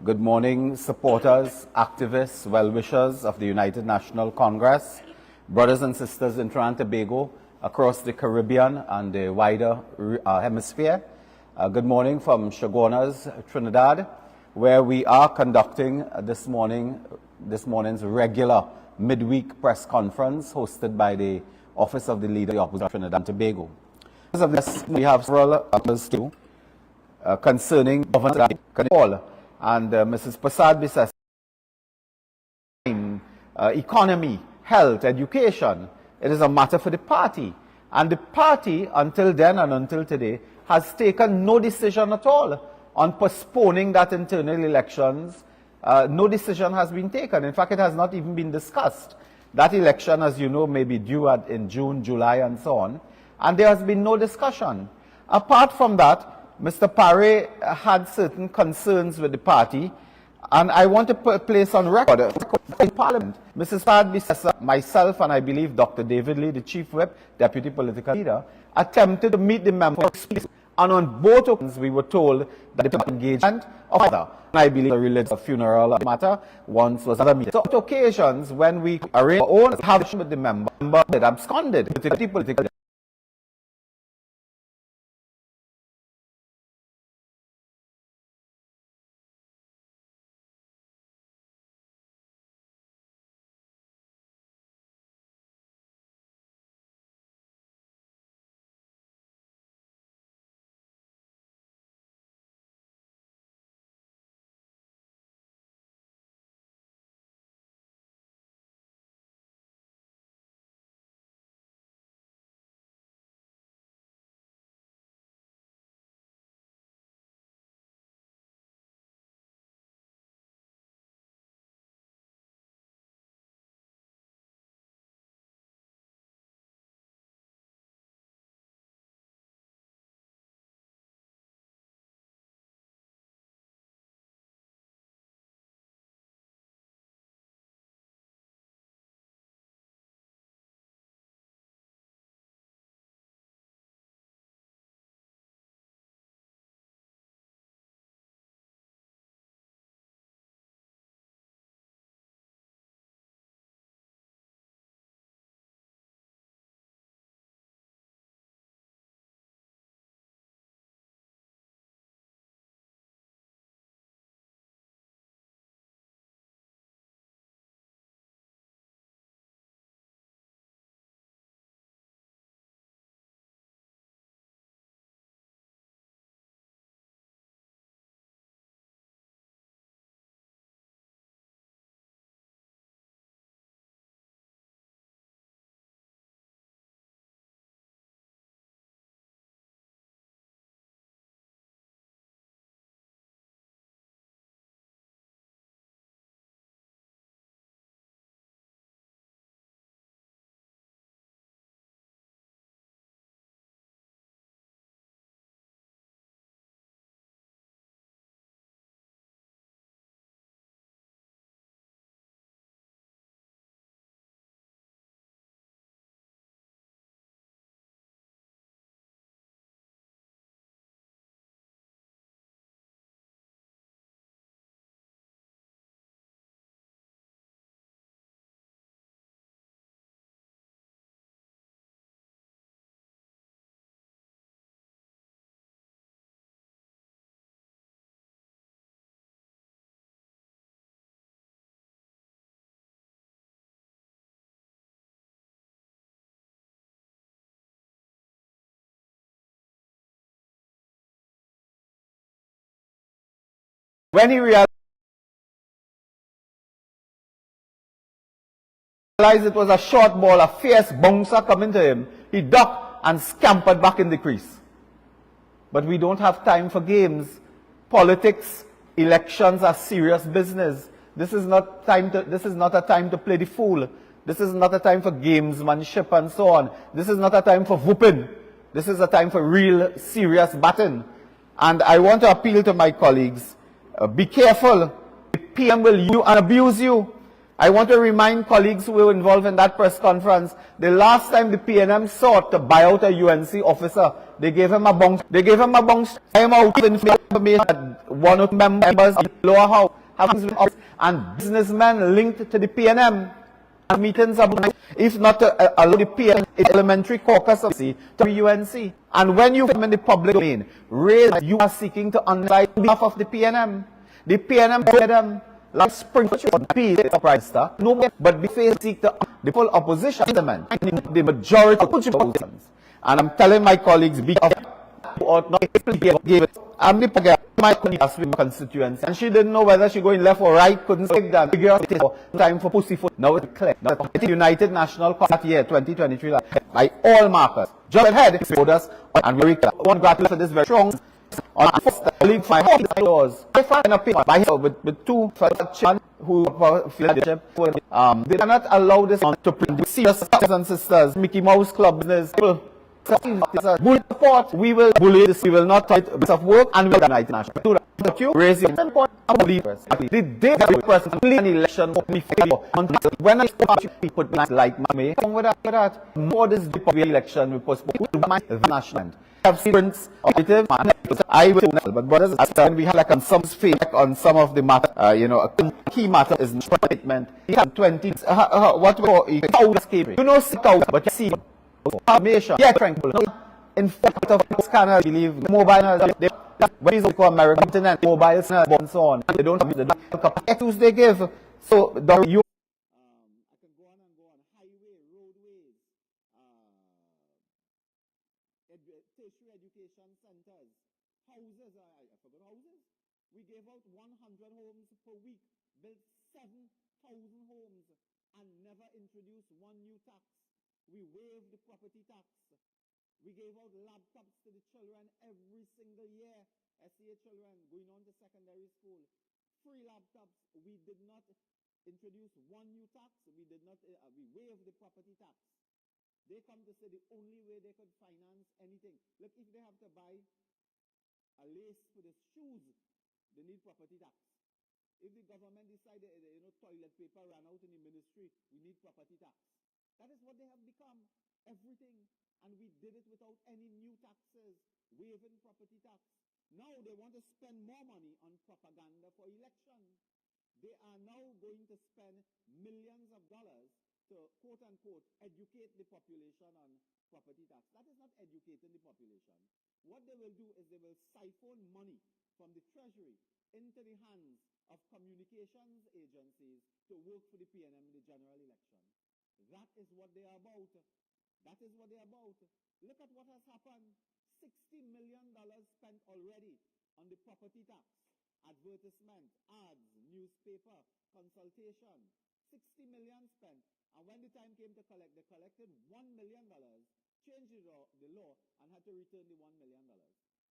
Good morning, supporters, activists, well-wishers of the United National Congress, brothers and sisters in Trinidad and Tobago, across the Caribbean and the wider hemisphere. Good morning from Chaguanas, Trinidad, where we are conducting this morning's regular midweek press conference hosted by the Office of the Leader of the Opposition of Trinidad and Tobago. Because of this, we have several matters too concerning governance and Mrs. Prasad Bisas, economy, health, education. It is a matter for the party. And the party, until then and until today, has taken no decision at all on postponing that internal elections. No decision has been taken. In fact, it has not even been discussed. That election, as you know, may be due in June, July, and so on. And there has been no discussion. Apart from that, Mr. Paré had certain concerns with the party, and I want to place on record in Parliament, Mrs. Prasad Bisas, myself, and I believe Dr. David Lee, the Chief Whip, Deputy Political Leader, attempted to meet the members, and on both occasions we were told that the engagement of other, and I believe a religious funeral matter, once was another meeting. So on occasions when we arranged our own have with the member that absconded, political. When he realized it was a short ball, a fierce bouncer coming to him, he ducked and scampered back in the crease. But we don't have time for games. Politics, elections are serious business. This is not a time to play the fool. This is not a time for gamesmanship and so on. This is not a time for whooping. This is a time for real serious batting. And I want to appeal to my colleagues. Be careful. The PM will use you and abuse you. I want to remind colleagues who were involved in that press conference, the last time the PNM sought to buy out a UNC officer, they gave him a bounce. They gave him a bounce. Time out information that one of the members of the lower house have and businessmen linked to the PNM. Meetings about if not to allow the PNM elementary caucus of to UNC. And when you come in the public domain, raise you are seeking to underline on behalf of the PNM. The PNM told them like spring peace prime minister, no, but be faced seek the full opposition element, the majority of positions. And I'm telling my colleagues, be of ought not give it. I'm the my constituency, and she didn't know whether she going left or right, couldn't say that. Figure out it time for pussyfoot. Now it's clear. Now the United National Party year 2023 by all markers. Just ahead showed us and we one gratitude for this very strong on first league 5 laws. I find a paper by with two chairman who leadership. They cannot allow this to print serious brothers and sisters, Mickey Mouse Club business. Bully support, we will bully this, we will not touch bits of work, and we will unite national. Raise your point of believers. The day that the president an election for me when I people like me, with that, more this election we postpone the national. Have secrets of I will, but brothers, when we have like on some feedback on some of the matter, a key matter is statement. He had 20, what we call a sit out, but you see. Information. Yeah, tranquil. In fact, of scanner, I believe mobile. When you call American internet, mobile and so on, they don't have the tools they give. So you. I can go on and go on. Highway, roadways, tertiary education centers, houses. I forgot houses. We gave out 100 homes per week, built 7,000 homes, and never introduced one new tax. We waived the property tax. We gave out laptops to the children every single year. SCA children going on to secondary school. Free laptops. We did not introduce one new tax. We did not. We waived the property tax. They come to say the only way they could finance anything. Look, if they have to buy a lace for the shoes, they need property tax. If the government decided, toilet paper ran out in the ministry, we need property tax. That is what they have become, everything. And we did it without any new taxes, waiving property tax. Now they want to spend more money on propaganda for election. They are now going to spend millions of dollars to, quote unquote, educate the population on property tax. That is not educating the population. What they will do is they will siphon money from the treasury into the hands of communications agencies to work for the PNM in the general election. That is what they are about. That is what they are about. Look at what has happened. $60 million spent already on the property tax, advertisement, ads, newspaper, consultation. $60 million spent. And when the time came to collect, they collected $1 million, changed the law, and had to return the $1 million.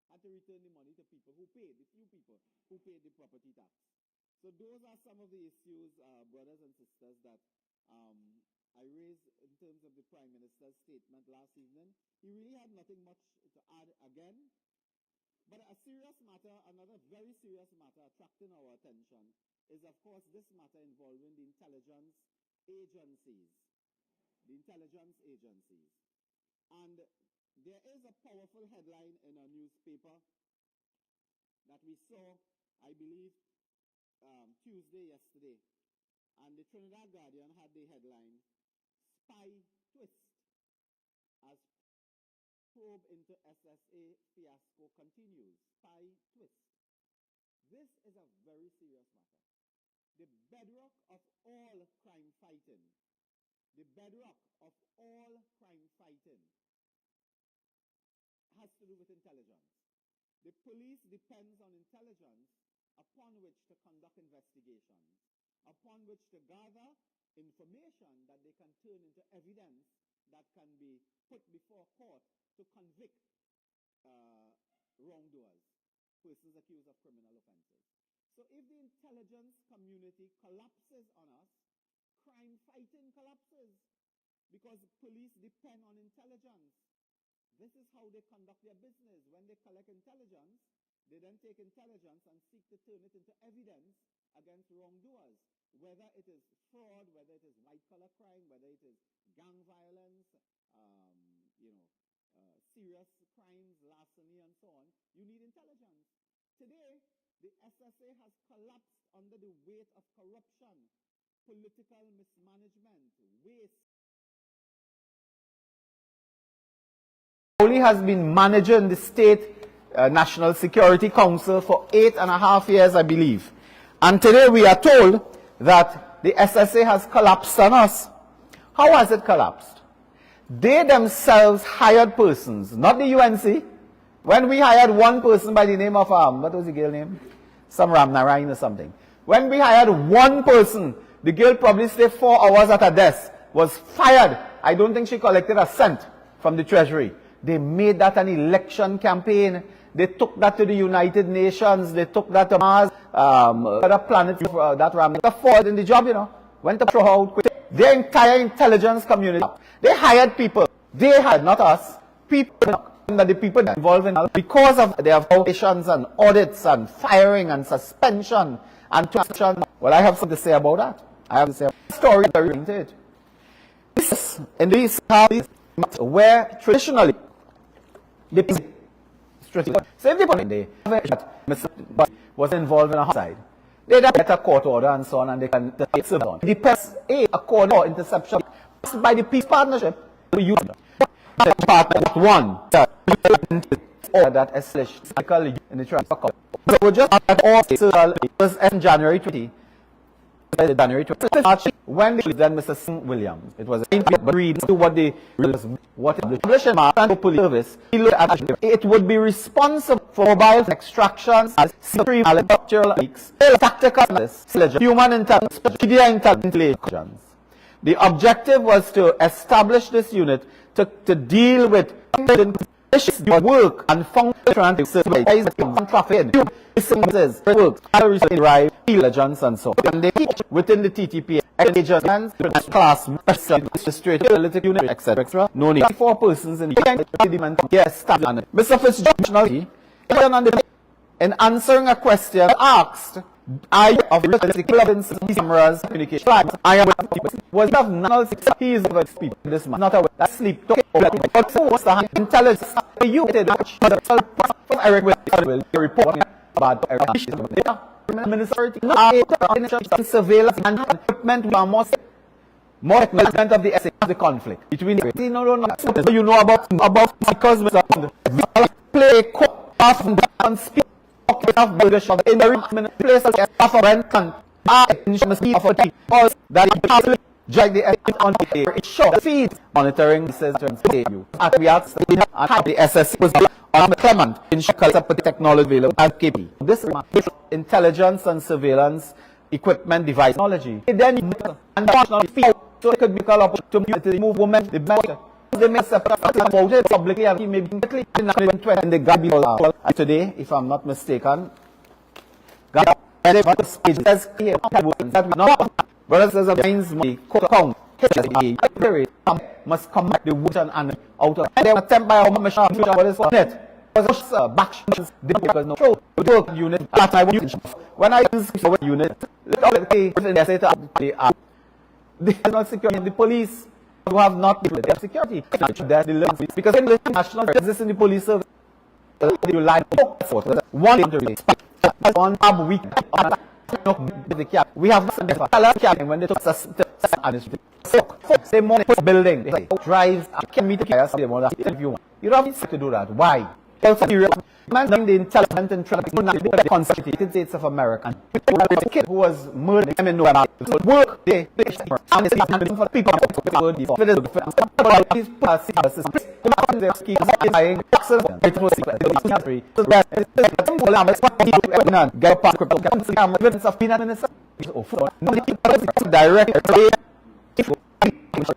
Had to return the money to people who paid, the few people who paid the property tax. So those are some of the issues, brothers and sisters, that I raised in terms of the Prime Minister's statement last evening. He really had nothing much to add again. But a serious matter, another very serious matter attracting our attention is, of course, this matter involving the intelligence agencies. The intelligence agencies. And there is a powerful headline in a newspaper that we saw, I believe, yesterday. And the Trinidad Guardian had the headline, Spy Twist, as probe into SSA fiasco continues. Spy Twist. This is a very serious matter. The bedrock of all crime fighting, the bedrock of all crime fighting has to do with intelligence. The police depends on intelligence upon which to conduct investigations, upon which to gather information that they can turn into evidence that can be put before court to convict wrongdoers, persons accused of criminal offenses. So if the intelligence community collapses on us, crime fighting collapses, because police depend on intelligence. This is how they conduct their business. When they collect intelligence, they then take intelligence and seek to turn it into evidence against wrongdoers. whether it is fraud, whether it is white-collar crime, whether it is gang violence, serious crimes, larceny, and so on, you need intelligence. Today, the SSA has collapsed under the weight of corruption, political mismanagement, waste. Only has been managing the State National Security Council for 8.5 years, I believe. And today we are told that the SSA has collapsed on us. How has it collapsed? They themselves hired persons, not the UNC. When we hired one person by the name of, what was the girl name? Some Ramnarayan or something. When we hired one person, the girl probably stayed 4 hours at her desk, was fired. I don't think she collected a cent from the Treasury. They made that an election campaign. They took that to the United Nations. They took that to Mars, other planets, that Ram. Forward in the job, went to throw out. Their entire intelligence community, they hired people. They hired, not us, people that the people involved in, because of their violations and audits and firing and suspension and termination. Well, I have something to say about that. I have to say a story very related. This in these houses where traditionally the same people was involved in a homicide. They get a court order and so on, and they can serve on. It depends a court or interception passed by the peace partnership. We use the partner one or that established in the transfer. So we just had all was in January 20. January 20. March when they then Mr. Singh Williams. It was a read to what the publishing and police service. It would be responsible for mobile extractions as structural leaks, tactical human intelligence, media intelligence. The objective was to establish this unit to deal with work and function traffic, work, intelligence, and so on. And they teach within the TTP agents, class, administrative unit, etc. No need. 4 persons in the yes, staff. Mr. Fitzgerald, in answering a question asked, I of cameras communication. I am was not null. He is over speak. This man not aware. That sleep. What's the intelligence? You did from Eric will report about Minister surveillance and equipment are more equipment of the conflict between you know about because play off and speak of Bulgaria in the place of a rent can must be of a or that drag the on the show feed monitoring says you at we asked the SS was on the Clement in Shakalsa technology available as KP. This intelligence and surveillance equipment device technology. Then and so it could be called up to move women the better. They may separate about it publicly and maybe in the Gabi today, if I'm not mistaken. Brothers and sisters, must come back the water and out of they attempt by our mission what is net. Back because no work unit when I use unit they are not securing the police who have not the security because in the national exists in the police service you line one week we have when they took say money building drives you don't have to do that. Why? The intelligent and the United States of America who was murdered work for people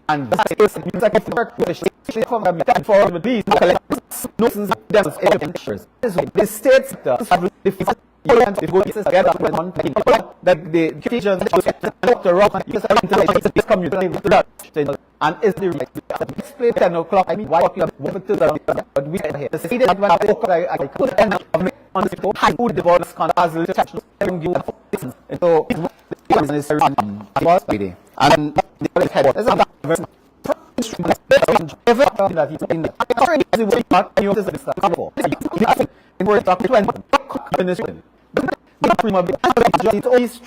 and the states that the occasion and is the display 10 o'clock. I mean, why to the but we here the city that when I could end up on the high food divorce so reason is was Friday. And the headquarters of that very that he's in the not you this is for in word talk 20 administration it's always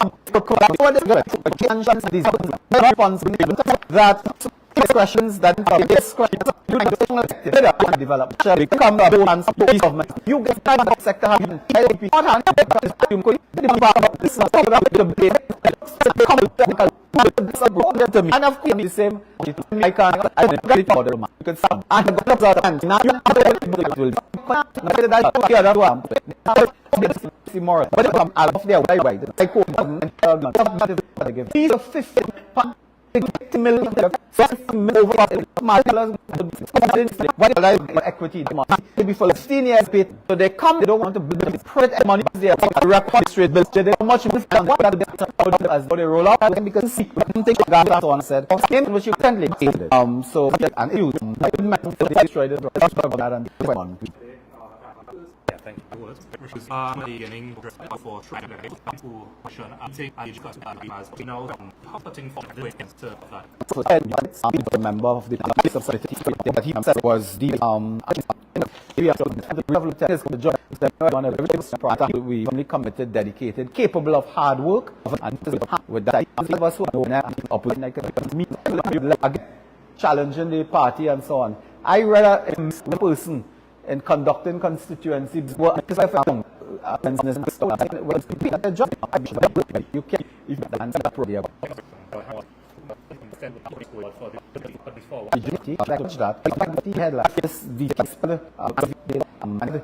that questions that develop become the balance of government. You get that sector having and of course the same I can't get it for the you can stop and go up and now you will more but from out of their way I quote these are 50 million equity maybe for 15 years so they come they don't want to build private money they are record straight bills they much as they roll out because think that one said which you kindly so and you destroy the thank you. Which is the beginning for trying to question and take as we know putting for the way to that. The member of the society that he said was the we only committed, dedicated, capable of hard work, and with that, challenging the party and so on. I read a person in conducting constituency because I found business the job you can if you answer that problem. He had like this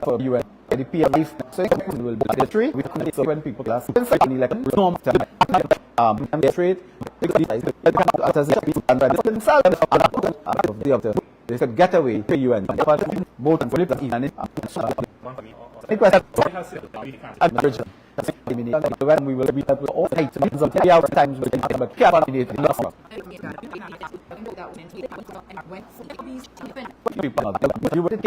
for UN the PLF so it will be the tree we can so when people class like norm the trade they said get away to UN both and flip in and when we will be all times but you would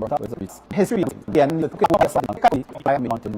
this history and I am on to